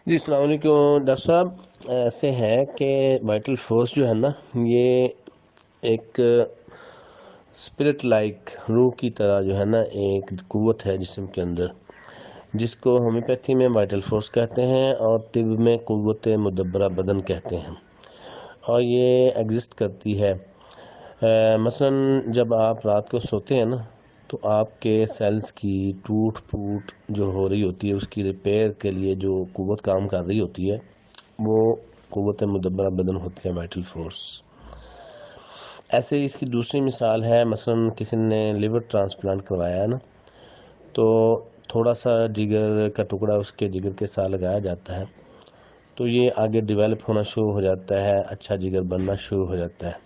جی السلام علیکم ڈاکٹر صاحب. ایسے ہے کہ وائٹل فورس جو ہے نا، یہ ایک اسپرٹ لائک روح کی طرح جو ہے نا ایک قوت ہے جسم کے اندر، جس کو ہومیوپیتھی میں وائٹل فورس کہتے ہیں اور طب میں قوت مدبرہ بدن کہتے ہیں، اور یہ ایگزسٹ کرتی ہے. مثلا جب آپ رات کو سوتے ہیں نا، تو آپ کے سیلز کی ٹوٹ پھوٹ جو ہو رہی ہوتی ہے، اس کی ریپیئر کے لیے جو قوت کام کر رہی ہوتی ہے، وہ قوت مدبرہ بدن ہوتی ہے، وائٹل فورس. ایسے اس کی دوسری مثال ہے، مثلا کسی نے لیور ٹرانسپلانٹ کروایا ہے نا، تو تھوڑا سا جگر کا ٹکڑا اس کے جگر کے ساتھ لگایا جاتا ہے، تو یہ آگے ڈیولپ ہونا شروع ہو جاتا ہے، اچھا جگر بننا شروع ہو جاتا ہے.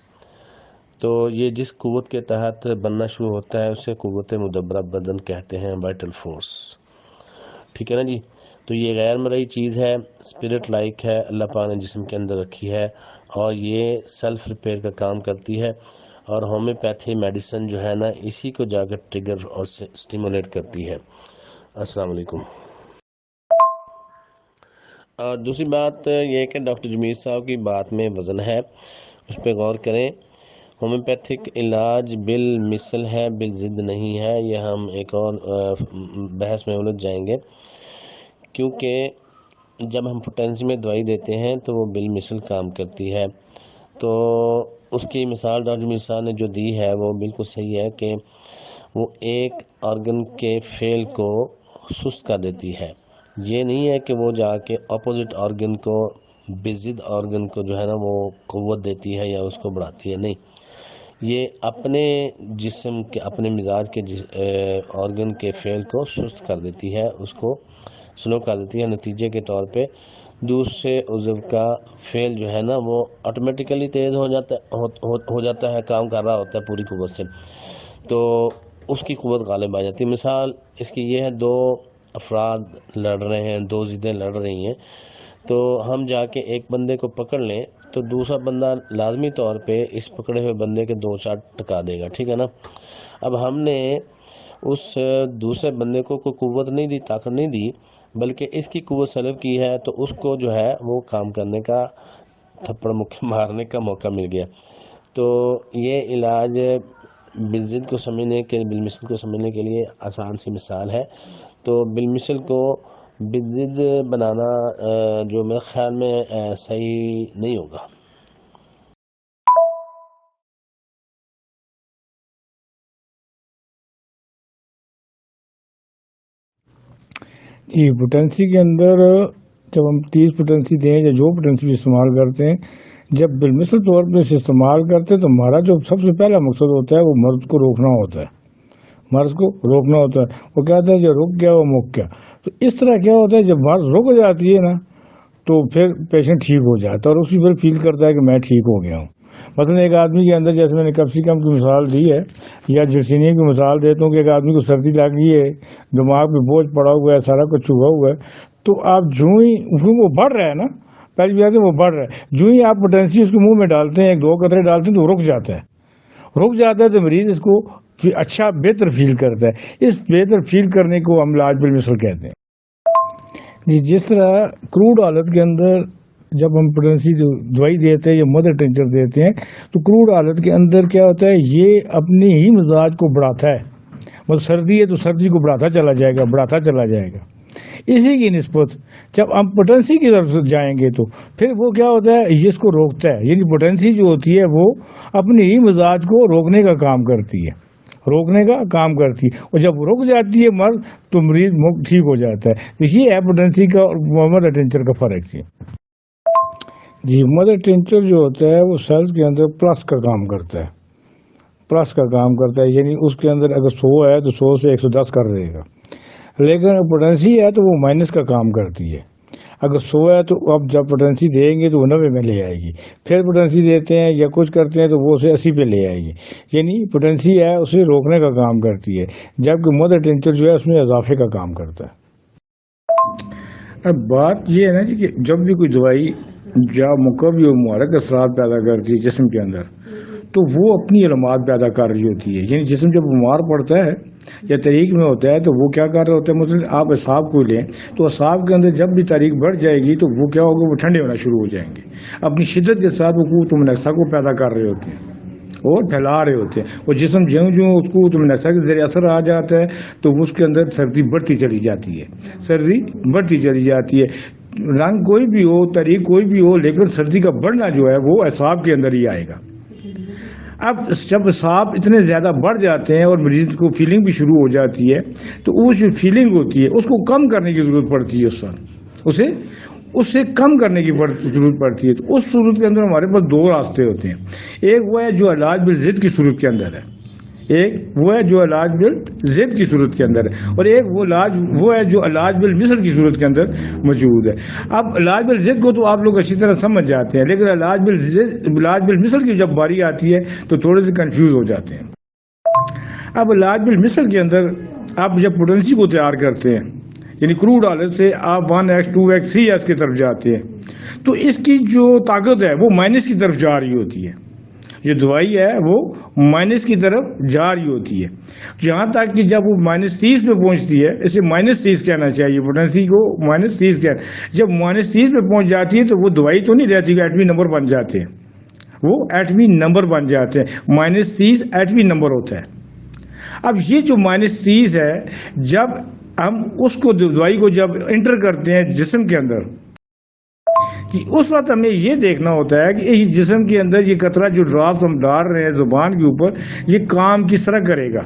تو یہ جس قوت کے تحت بننا شروع ہوتا ہے اسے قوت مدبرہ بدن کہتے ہیں، وائٹل فورس. ٹھیک ہے نا جی. تو یہ غیر مرئی چیز ہے، اسپرٹ لائک ہے، اللہ پاک نے جسم کے اندر رکھی ہے، اور یہ سیلف ریپیئر کا کام کرتی ہے، اور ہومیوپیتھی میڈیسن جو ہے نا اسی کو جا کر ٹریگر اور سٹیمولیٹ کرتی ہے. السلام علیکم. اور دوسری بات یہ کہ ڈاکٹر جمیل صاحب کی بات میں وزن ہے، اس پہ غور کریں. ہومیوپیتھک علاج بالمثل ہے، بالضد نہیں ہے. یہ ہم ایک اور بحث میں الجھ جائیں گے، کیونکہ جب ہم پوٹینسی میں دوائی دیتے ہیں تو وہ بالمثل کام کرتی ہے. تو اس کی مثال ڈاکٹر جمیل صاحب نے جو دی ہے وہ بالکل صحیح ہے کہ وہ ایک آرگن کے فیل کو سست کر دیتی ہے. یہ نہیں ہے کہ وہ جا کے اپوزٹ آرگن کو، بضد آرگن کو جو ہے نا وہ قوت دیتی ہے یا اس کو بڑھاتی ہے. نہیں، یہ اپنے جسم کے، اپنے مزاج کے آرگن کے فیل کو سست کر دیتی ہے، اس کو سلو کر دیتی ہے. نتیجے کے طور پہ دوسرے عضو کا فیل جو ہے نا وہ آٹومیٹیکلی تیز ہو جاتا ہے، کام کر رہا ہوتا ہے پوری قوت سے، تو اس کی قوت غالب آ جاتی ہے. مثال اس کی یہ ہے، دو افراد لڑ رہے ہیں، دو ضدیں لڑ رہی ہیں، تو ہم جا کے ایک بندے کو پکڑ لیں تو دوسرا بندہ لازمی طور پہ اس پکڑے ہوئے بندے کے دو چار ٹکا دے گا. ٹھیک ہے نا. اب ہم نے اس دوسرے بندے کو کوئی قوت نہیں دی، طاقت نہیں دی، بلکہ اس کی قوت سلب کی ہے، تو اس کو جو ہے وہ کام کرنے کا، تھپڑ مارنے کا موقع مل گیا. تو یہ علاج بالضد کو سمجھنے کے، بالمثل کو سمجھنے کے لیے آسان سی مثال ہے. تو بالمثل کو بالضد بنانا جو میرے خیال میں صحیح نہیں ہوگا. جی، پوٹینسی کے اندر جب ہم 30 پوٹینسی دیں یا جو پوٹینسی بھی استعمال کرتے ہیں، جب بالمثل طور پہ اسے استعمال کرتے ہیں تو ہمارا جو سب سے پہلا مقصد ہوتا ہے وہ مرض کو روکنا ہوتا ہے. مرض کو روکنا ہوتا ہے. وہ کہتا ہے جو رک گیا وہ مک گیا. تو اس طرح کیا ہوتا ہے، جب مرض رک جاتی ہے نا تو پھر پیشنٹ ٹھیک ہو جاتا ہے اور اسی پر فیل کرتا ہے کہ میں ٹھیک ہو گیا ہوں. مثلا ایک آدمی کے اندر، جیسے میں نے کیپسیکم کی مثال دی ہے یا جرسینیم کی مثال دیتا ہوں، کہ ایک آدمی کو سردی لگ گئی ہے، دماغ پہ بوجھ پڑا ہوا ہے، سارا کچھ چوہا ہوا ہے، تو آپ جو ہی وہ بڑھ رہا ہے نا، پہلی بات ہے وہ بڑھ رہا ہے، جو ہی آپ پوٹینسی اس کے منہ میں ڈالتے ہیں، ایک دو قطرے ڈالتے ہیں تو رک جاتا ہے. رک جاتا ہے تو مریض اس کو اچھا بہتر فیل کرتا ہے. اس بہتر فیل کرنے کو ہم علاج بالمثل کہتے ہیں. جس طرح کروڈ حالت کے اندر جب ہم پوٹینسی دوائی دیتے ہیں یا مدر ٹنچر دیتے ہیں، تو کروڈ حالت کے اندر کیا ہوتا ہے، یہ اپنے ہی مزاج کو بڑھاتا ہے. مطلب سردی ہے تو سردی کو بڑھاتا چلا جائے گا، بڑھاتا چلا جائے گا. اسی کی نسبت جب ہم پوٹینسی کی طرف جائیں گے تو پھر وہ کیا ہوتا ہے، یہ اس کو روکتا ہے. یعنی پوٹینسی جو ہوتی ہے وہ اپنے ہی مزاج کو روکنے کا کام کرتی ہے، روکنے کا کام کرتی ہے. اور جب رک جاتی ہے مرض تو مریض ٹھیک ہو جاتا ہے. تو یہ ہے پوٹینسی کا اور مدر ٹنچر کا فرق. جی، مدر ٹنچر جو ہوتا ہے وہ سیلز کے اندر پلس کا کام کرتا ہے، پلس کا کام کرتا ہے. یعنی اس کے اندر اگر 100 ہے تو 100 سے 110 کر دے گا. لیکن پوٹینسی ہے تو وہ مائنس کا کام کرتی ہے. اگر 100 ہے تو اب جب پوٹینسی دیں گے تو وہ 90 میں لے آئے گی. پھر پوٹینسی دیتے ہیں یا کچھ کرتے ہیں تو وہ اسے 80 پہ لے آئے گی. یعنی پوٹینسی ہے اسے روکنے کا کام کرتی ہے، جبکہ مدر ٹنچر جو ہے اس میں اضافے کا کام کرتا ہے. اب بات یہ ہے نا جی کہ جب بھی کوئی دوائی یا مقوی و محرک اثرات پیدا کرتی ہے جسم کے اندر، تو وہ اپنی علامات پیدا کر رہی ہوتی ہے. یعنی جسم جب بیمار پڑتا ہے یا تاریخ میں ہوتا ہے تو وہ کیا کر رہے ہوتے ہیں. مثلا آپ اعصاب کو لیں تو اعصاب کے اندر جب بھی تاریخ بڑھ جائے گی تو وہ کیا ہوگا, وہ ٹھنڈے ہونا شروع ہو جائیں گے. اپنی شدت کے ساتھ وہ قوت منسق کو پیدا کر رہے ہوتے ہیں اور پھیلا رہے ہوتے ہیں. اور جسم جوں اس کو منسق کے ذریعے اثر آ جاتا ہے تو اس کے اندر سردی بڑھتی چلی جاتی ہے. سردی بڑھتی چلی جاتی ہے. رنگ کوئی بھی ہو, تاریخ کوئی بھی ہو, لیکن سردی کا بڑھنا جو ہے وہ اعصاب کے اندر ہی آئے گا. اب جب اعصاب اتنے زیادہ بڑھ جاتے ہیں اور مریض کو فیلنگ بھی شروع ہو جاتی ہے تو وہ جو فیلنگ ہوتی ہے اس کو کم کرنے کی ضرورت پڑتی ہے. اس وقت اسے کم کرنے کی ضرورت پڑتی ہے. تو اس صورت کے اندر ہمارے پاس دو راستے ہوتے ہیں. ایک وہ ہے جو علاج بالضد کی صورت کے اندر ہے, ایک وہ ہے جو علاج بالضد کی صورت کے اندر ہے, اور ایک وہ ہے جو علاج بالمثل کی صورت کے اندر موجود ہے. اب علاج بالضد کو تو آپ لوگ اچھی طرح سمجھ جاتے ہیں, لیکن علاج بالمثل کی جب باری آتی ہے تو تھوڑے سے کنفیوز ہو جاتے ہیں. اب علاج بالمثل کے اندر آپ جب پوٹنسی کو تیار کرتے ہیں, یعنی کروڈ آئل سے آپ 1x 2x 3x کی طرف جاتے ہیں, تو اس کی جو طاقت ہے وہ مائنس کی طرف جا رہی ہوتی ہے. یہ دوائی ہے وہ مائنس کی طرف جا رہی ہوتی ہے, جہاں تک کہ جب وہ -30 پہ پہنچتی ہے, اسے -30 کہنا چاہیے, پوٹنسی کو -30 کہنا. جب -30 پہ پہنچ جاتی ہے تو وہ دوائی تو نہیں رہتی, ایٹمی نمبر بن جاتے ہیں, وہ ایٹمی نمبر بن جاتے ہیں. -30 ایٹمی نمبر ہوتا ہے. اب یہ جو -30 ہے, جب ہم اس کو دوائی کو جب انٹر کرتے ہیں جسم کے اندر, اس وقت ہمیں یہ دیکھنا ہوتا ہے کہ اس جسم کے اندر یہ قطرہ جو ڈراپس ہم ڈال رہے ہیں زبان کے اوپر, یہ کام کس طرح کرے گا.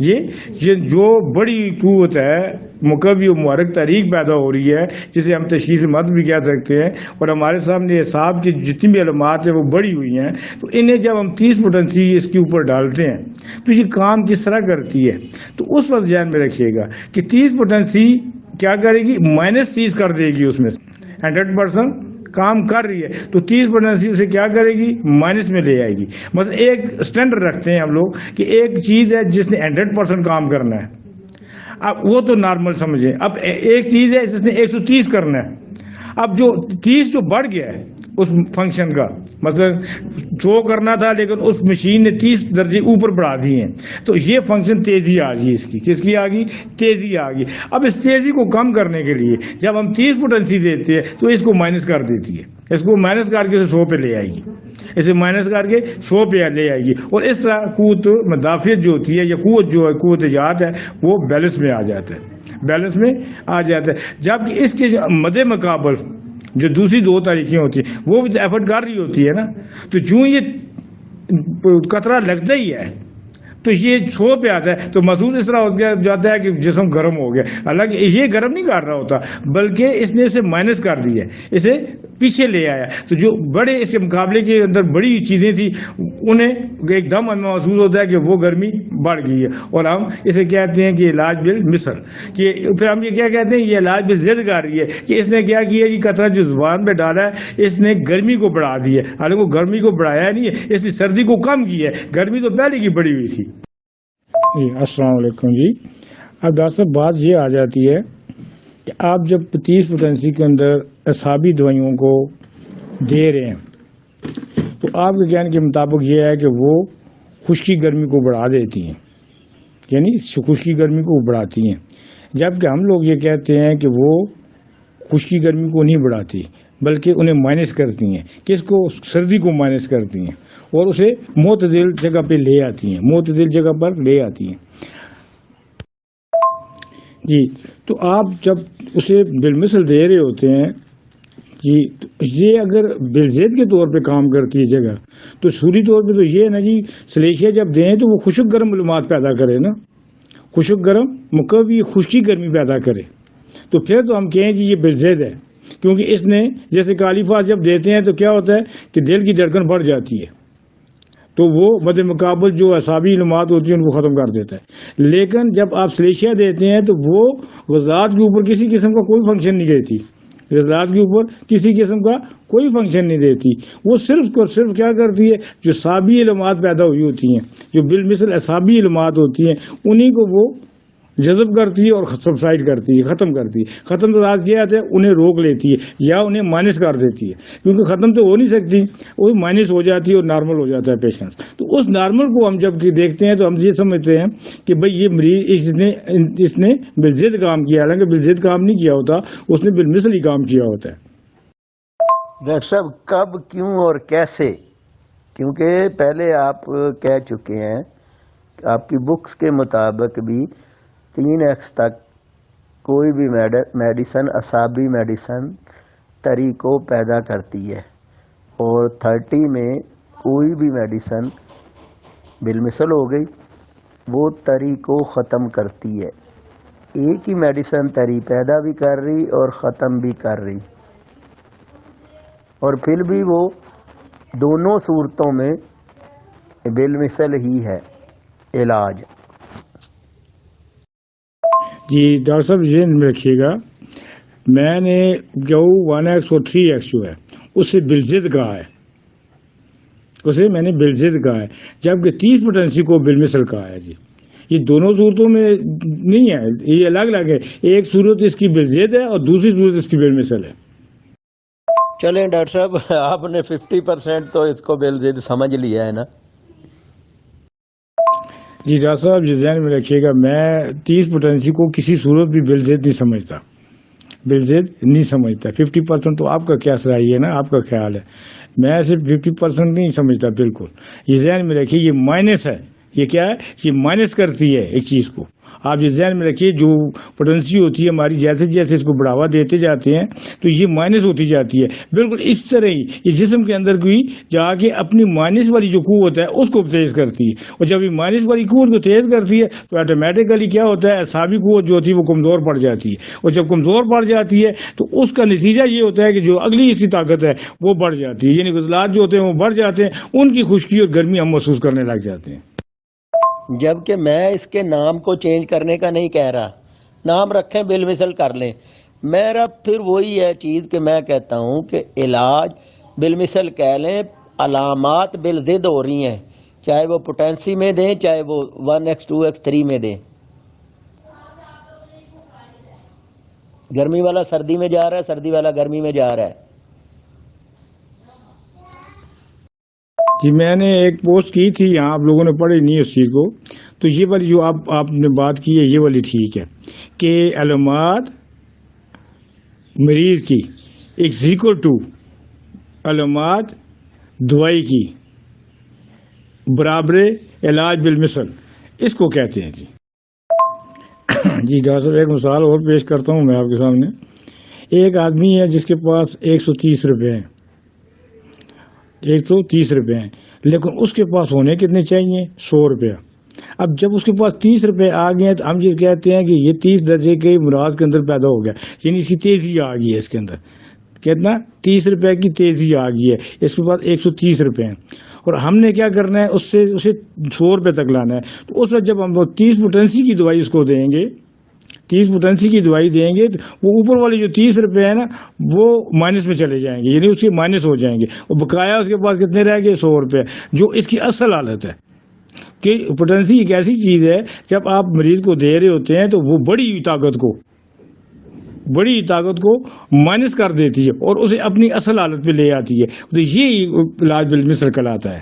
یہ جو بڑی قوت ہے, مقوی و محرک تحریک پیدا ہو رہی ہے, جسے ہم تشخیص مد بھی کہہ سکتے ہیں, اور ہمارے سامنے اعصاب کی جتنی بھی علامات ہیں وہ بڑی ہوئی ہیں, تو انہیں جب ہم 30 پوٹنسی اس کے اوپر ڈالتے ہیں تو یہ کام کس طرح کرتی ہے. تو اس وقت ذہن میں رکھیے گا کہ 30 پوٹنسی کیا کرے گی, -30 کر دے گی. اس میں 100% کام کر رہی ہے تو 30 پوٹنسی اسے کیا کرے گی, مائنس میں لے آئے گی. مطلب ایک سٹینڈرڈ رکھتے ہیں ہم لوگ کہ ایک چیز ہے جس نے 100% کام کرنا ہے, اب وہ تو نارمل سمجھیں. اب ایک چیز ہے جس نے 130 کرنا ہے. اب جو 30 جو بڑھ گیا ہے اس فنکشن کا, مثلا 100 کرنا تھا لیکن اس مشین نے 30 درجے اوپر بڑھا دیے ہیں, تو یہ فنکشن تیزی آ گئی. اس کی کس کی آ گئی, تیزی آ گئی. اب اس تیزی کو کم کرنے کے لیے جب ہم 30 پوٹنسی دیتے ہیں تو اس کو مائنس کر دیتی ہے, اس کو مائنس کر کے 100 پہ لے آئے گی, اسے مائنس کر کے 100 پہ لے آئے گی. اور اس طرح قوت مدافعت جو ہوتی ہے یا قوت جو ہے, قوت ایجاد ہے, وہ بیلنس میں آ جاتا ہے, بیلنس میں آ جاتا ہے. جبکہ اس کے مد مقابل جو دوسری دو تاریخیں ہوتی ہیں وہ بھی تو ایفرٹ کر رہی ہوتی ہے نا. تو جو یہ قطرہ لگتا ہی ہے تو یہ 100 پہ آتا ہے تو محسوس اس طرح ہو جاتا ہے کہ جسم گرم ہو گیا. حالانکہ یہ گرم نہیں کر رہا ہوتا, بلکہ اس نے اسے مائنس کر دیا, اسے پیچھے لے آیا. تو جو بڑے اس کے مقابلے کے اندر بڑی چیزیں تھیں انہیں ایک دم ہمیں محسوس ہوتا ہے کہ وہ گرمی بڑھ گئی ہے, اور ہم اسے کہتے ہیں کہ علاج بالمثل. کہ پھر ہم یہ کیا کہتے ہیں, یہ علاج بالضد کر رہی ہے کہ اس نے کیا کیا, یہ قطرہ جو زبان پہ ڈالا ہے اس نے گرمی کو بڑھا دی ہے. حالانکہ وہ گرمی کو بڑھایا نہیں ہے, اس نے سردی کو کم کی ہے, گرمی تو پہلے کی بڑھی ہوئی تھی. جی السلام علیکم جی. اب ڈاکٹر صاحب بات یہ آ جاتی ہے کہ آپ جب 30 پوٹنسی کے اندر اعصابی دوائیوں کو دے رہے ہیں تو آپ کے کہنے کے مطابق یہ ہے کہ وہ خشکی گرمی کو بڑھا دیتی ہیں, یعنی خشکی گرمی کو بڑھاتی ہیں, جبکہ ہم لوگ یہ کہتے ہیں کہ وہ خشکی گرمی کو نہیں بڑھاتی بلکہ انہیں مائنس کرتی ہیں. کس کو, سردی کو مائنس کرتی ہیں اور اسے معتدل جگہ پہ لے آتی ہیں, معتدل جگہ پر لے آتی ہیں. جی تو آپ جب اسے بالمثل دے رہے ہوتے ہیں جی, یہ اگر بالضد کے طور پہ کام کرتی ہے جگہ, تو سوری طور پہ تو یہ ہے نا جی, سلیشیا جب دیں تو وہ خشک گرم علامات پیدا کرے نا, خشک گرم مقوی خشکی گرمی پیدا کرے, تو پھر تو ہم کہیں جی یہ بالضد ہے. کیونکہ اس نے جیسے کالیفاس جب دیتے ہیں تو کیا ہوتا ہے کہ دل کی دھڑکن بڑھ جاتی ہے, تو وہ مد مقابل جو اعصابی علامات ہوتی ہیں ان کو ختم کر دیتا ہے. لیکن جب آپ سلیشیا دیتے ہیں تو وہ غضلات کے اوپر کسی قسم کا کوئی فنکشن نہیں دیتی, غضلات کے اوپر کسی قسم کا کوئی فنکشن نہیں دیتی. وہ صرف اور صرف کیا کرتی ہے, جو اعصابی علامات پیدا ہوئی ہوتی ہیں, جو بالمثل اعصابی علامات ہوتی ہیں, انہی کو وہ جذب کرتی ہے اور سبسائڈ کرتی ہے، ختم کرتی ہے. ختم تو رات کیا ہے انہیں روک لیتی ہے یا انہیں مائنس کر دیتی ہے، کیونکہ ختم تو ہو نہیں سکتی، وہ مائنس ہو جاتی ہے اور نارمل ہو جاتا ہے پیشنٹ. تو اس نارمل کو ہم جب دیکھتے ہیں تو ہم یہ سمجھتے ہیں کہ بھئی یہ مریض اس نے بالضد کام کیا، حالانکہ بالضد کام نہیں کیا ہوتا، اس نے بالمثل ہی کام کیا ہوتا ہے. ڈاکٹر صاحب کب، کیوں اور کیسے؟ کیونکہ پہلے آپ کہہ چکے ہیں کہ آپ کی بکس کے مطابق بھی 3x تک کوئی بھی میڈیسن، اعصابی میڈیسن تری کو پیدا کرتی ہے، اور 30 میں کوئی بھی میڈیسن بالمثل ہو گئی وہ تری کو ختم کرتی ہے. ایک ہی میڈیسن تری پیدا بھی کر رہی اور ختم بھی کر رہی، اور پھر بھی وہ دونوں صورتوں میں بالمثل ہی ہے علاج. جی ڈاکٹر صاحب ذہن میں رکھیے گا، میں نے جو 1x اور 3x جو ہے اس سے بالضد کہا ہے، اسے میں نے بالضد کہا ہے، جبکہ 30 پوٹینسی کو بالمثل کہا ہے. جی یہ دونوں صورتوں میں نہیں ہے، یہ الگ الگ ہے. ایک صورت اس کی بالضد ہے اور دوسری صورت اس کی بالمثل ہے. چلیں ڈاکٹر صاحب، آپ نے 50% تو اس کو بالضد سمجھ لیا ہے نا. جی ڈاکٹر صاحب جی ذہن میں رکھیے گا، میں 30 پوٹینسی کو کسی صورت بھی بالضد نہیں سمجھتا، بالضد نہیں سمجھتا. 50% تو آپ کا کیا صلاحیت ہے نا، آپ کا خیال ہے، میں صرف 50% نہیں سمجھتا بالکل. یہ ذہن میں رکھیے یہ مائنس ہے، یہ کیا ہے، یہ مائنس کرتی ہے ایک چیز کو. آپ یہ ذہن میں رکھیے جو پوٹینسی ہوتی ہے ہماری، جیسے جیسے اس کو بڑھاوا دیتے جاتے ہیں تو یہ مائنس ہوتی جاتی ہے. بالکل اس طرح ہی یہ جسم کے اندر کوئی جا کے اپنی مائنس والی جو قوت ہے اس کو تیز کرتی ہے، اور جب یہ مائنس والی قوت کو تیز کرتی ہے تو آٹومیٹیکلی کیا ہوتا ہے، اعصابی قوت جو ہوتی ہے وہ کمزور پڑ جاتی ہے، اور جب کمزور پڑ جاتی ہے تو اس کا نتیجہ یہ ہوتا ہے کہ جو اگلی اس کی طاقت ہے وہ بڑھ جاتی ہے، یعنی عضلات جو ہوتے ہیں وہ بڑھ جاتے ہیں، ان کی خشکی اور گرمی ہم محسوس کرنے لگ جاتے ہیں. جبکہ میں اس کے نام کو چینج کرنے کا نہیں کہہ رہا، نام رکھیں بالمثل کر لیں. میرا پھر وہی ہے چیز کہ میں کہتا ہوں کہ علاج بالمثل کہہ لیں، علامات بالضد ہو رہی ہیں، چاہے وہ پوٹینسی میں دیں چاہے وہ 1x 2x 3 میں دیں. گرمی والا سردی میں جا رہا ہے، سردی والا گرمی میں جا رہا ہے. جی میں نے ایک پوسٹ کی تھی، یہاں آپ لوگوں نے پڑھی نہیں اس چیز کو، تو یہ والی جو آپ نے بات کی ہے یہ والی ٹھیک ہے کہ علامات مریض کی ایکزیکو ٹو علامات دوائی کی برابر علاج بالمثل، اس کو کہتے ہیں. جی جی ڈاکٹر صاحب ایک مثال اور پیش کرتا ہوں میں آپ کے سامنے. ایک آدمی ہے جس کے پاس 130 روپے ہیں، 130 روپے ہیں، لیکن اس کے پاس ہونے کتنے چاہیے، 100 روپیہ. اب جب اس کے پاس 30 روپے آ گئے ہیں تو ہم یہ کہتے ہیں کہ یہ 30 درجے کے امراض کے اندر پیدا ہو گیا، یعنی اس کی تیزی آ گئی ہے، اس کے اندر کتنا 30 روپے کی تیزی آ گئی ہے، اس کے پاس 130 روپے ہیں، اور ہم نے کیا کرنا ہے اسے 100 روپے تک لانا ہے. تو اس وقت جب ہم 30 پوٹینسی کی دوائی اس کو دیں گے، 30 پوٹینسی کی دوائی دیں گے تو وہ اوپر والے جو 30 روپے ہیں نا وہ مائنس میں چلے جائیں گے، یعنی اس کے مائنس ہو جائیں گے، اور بقایا اس کے پاس کتنے رہ گئے، 100 روپے، جو اس کی اصل حالت ہے. کہ پوٹینسی ایک ایسی چیز ہے جب آپ مریض کو دے رہے ہوتے ہیں تو وہ بڑی طاقت کو مائنس کر دیتی ہے اور اسے اپنی اصل حالت پہ لے آتی ہے. تو یہی علاج بالمثل کہلاتا ہے،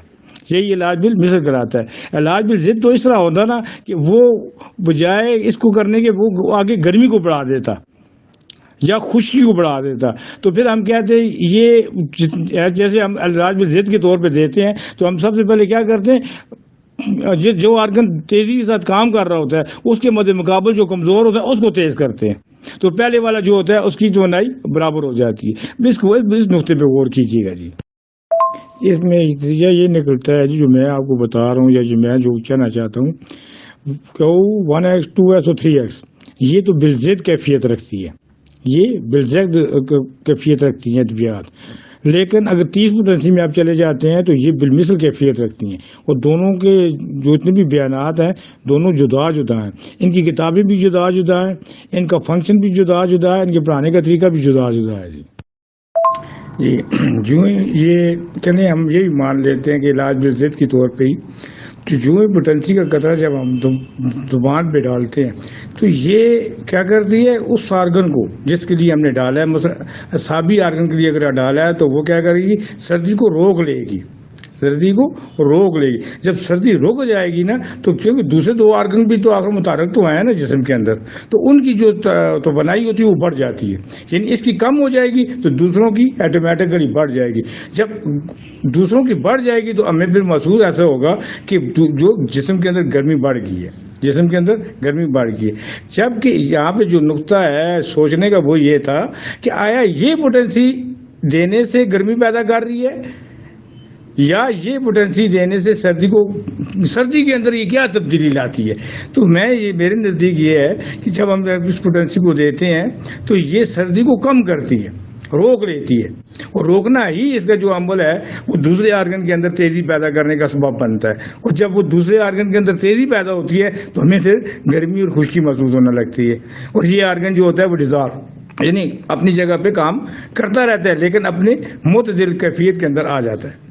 یہی علاج بالمثل کراتا ہے. علاج بالضد تو اس طرح ہوتا نا کہ وہ بجائے اس کو کرنے کے وہ آگے گرمی کو بڑھا دیتا یا خشکی کو بڑھا دیتا. تو پھر ہم کہتے ہیں یہ جیسے ہم علاج بالضد کے طور پہ دیتے ہیں تو ہم سب سے پہلے کیا کرتے ہیں، جو آرگن تیزی کے ساتھ کام کر رہا ہوتا ہے اس کے مد مقابل جو کمزور ہوتا ہے اس کو تیز کرتے ہیں، تو پہلے والا جو ہوتا ہے اس کی توانائی برابر ہو جاتی ہے. اس نقطے پہ غور کیجیے گا. جی اس میں نتیجہ یہ نکلتا ہے جو میں آپ کو بتا رہا ہوں یا جو میں کہنا چاہتا ہوں کہ 1x 2x اور 3x یہ تو بالضد کیفیت رکھتی ہے، یہ بالضد کیفیت رکھتی ہیں طبیعت، لیکن اگر 30 پوٹینسی میں آپ چلے جاتے ہیں تو یہ بالمثل کیفیت رکھتی ہیں. اور دونوں کے جو اتنے بھی بیانات ہیں دونوں جدا ہیں، ان کی کتابیں بھی جدا ہیں، ان کا فنکشن بھی جدا ہے، ان کے پڑھانے کا طریقہ بھی جدا ہے. جی جو یہ چلیں ہم یہی مان لیتے ہیں کہ علاج بالضد کے طور پہ ہی جو ہی پوٹینسی کا قطرہ جب ہم زبان پہ ڈالتے ہیں تو یہ کیا کرتی ہے اس آرگن کو جس کے لیے ہم نے ڈالا ہے، مثلا اعصابی آرگن کے لیے اگر ڈالا ہے تو وہ کیا کرے گی، سردی کو روک لے گی، سردی کو روک لے گی۔ جب سردی رک جائے گی نا تو کیونکہ دوسرے دو آرگن بھی تو آخر متحرک تو ہیں نا جسم کے اندر، تو ان کی جو تو بنائی ہوتی ہے وہ بڑھ جاتی ہے، یعنی اس کی کم ہو جائے گی تو دوسروں کی آٹومیٹکلی بڑھ جائے گی۔ جب دوسروں کی بڑھ جائے گی تو ہمیں پھر محسوس ایسا ہوگا کہ جو جسم کے اندر گرمی بڑھ گئی ہے، جسم کے اندر گرمی بڑھ گئی ہے۔ جبکہ یہاں پہ جو نقطہ ہے سوچنے کا وہ یہ تھا کہ آیا یہ پوٹینسی دینے سے گرمی پیدا کر رہی ہے یا یہ پوٹینسی دینے سے سردی کے اندر یہ کیا تبدیلی لاتی ہے؟ تو میرے نزدیک یہ ہے کہ جب ہم اس پوٹینسی کو دیتے ہیں تو یہ سردی کو کم کرتی ہے، روک لیتی ہے، اور روکنا ہی اس کا جو عمل ہے وہ دوسرے آرگن کے اندر تیزی پیدا کرنے کا سبب بنتا ہے، اور جب وہ دوسرے آرگن کے اندر تیزی پیدا ہوتی ہے تو ہمیں پھر گرمی اور خشکی محسوس ہونے لگتی ہے، اور یہ آرگن جو ہوتا ہے وہ ڈیزالو یعنی اپنی جگہ پہ کام کرتا رہتا ہے لیکن اپنے معتدل کیفیت کے اندر آ جاتا ہے۔